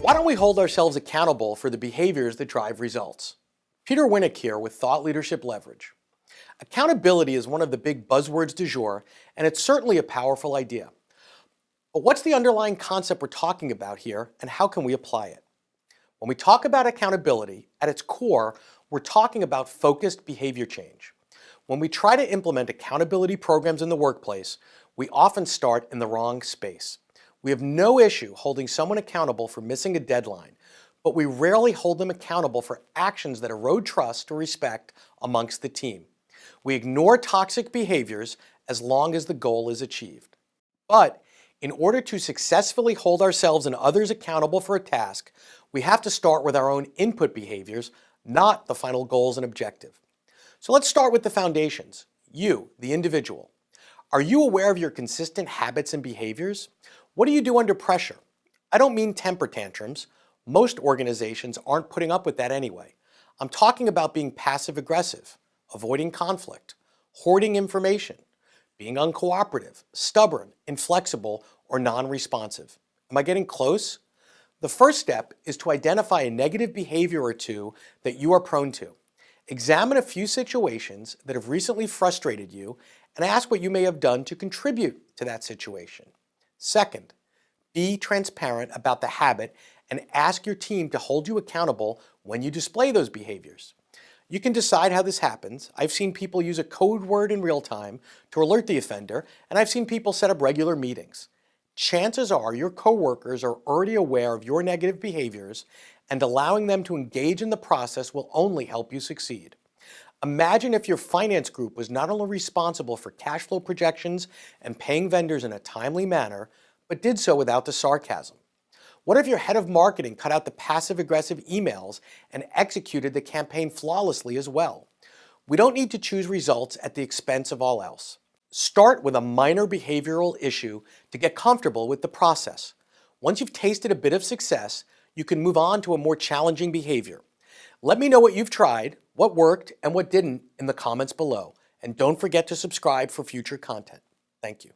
Why don't we hold ourselves accountable for the behaviors that drive results? Peter Winick here with Thought Leadership Leverage. Accountability is one of the big buzzwords du jour, and it's certainly a powerful idea. But what's the underlying concept we're talking about here, and how can we apply it? When we talk about accountability, at its core, we're talking about focused behavior change. When we try to implement accountability programs in the workplace, we often start in the wrong space. We have no issue holding someone accountable for missing a deadline, but we rarely hold them accountable for actions that erode trust or respect amongst the team. We ignore toxic behaviors as long as the goal is achieved. But in order to successfully hold ourselves and others accountable for a task, we have to start with our own input behaviors, not the final goals and objective. So let's start with the foundations. You, the individual. Are you aware of your consistent habits and behaviors? What do you do under pressure? I don't mean temper tantrums. Most organizations aren't putting up with that anyway. I'm talking about being passive-aggressive, avoiding conflict, hoarding information, being uncooperative, stubborn, inflexible, or non-responsive. Am I getting close? The first step is to identify a negative behavior or two that you are prone to. Examine a few situations that have recently frustrated you and ask what you may have done to contribute to that situation. Second, be transparent about the habit and ask your team to hold you accountable when you display those behaviors. You can decide how this happens. I've seen people use a code word in real time to alert the offender, and I've seen people set up regular meetings. Chances are your coworkers are already aware of your negative behaviors, and allowing them to engage in the process will only help you succeed. Imagine if your finance group was not only responsible for cash flow projections and paying vendors in a timely manner, but did so without the sarcasm. What if your head of marketing cut out the passive-aggressive emails and executed the campaign flawlessly as well? We don't need to choose results at the expense of all else. Start with a minor behavioral issue to get comfortable with the process. Once you've tasted a bit of success, you can move on to a more challenging behavior. Let me know what you've tried, what worked, and what didn't in the comments below. And don't forget to subscribe for future content. Thank you.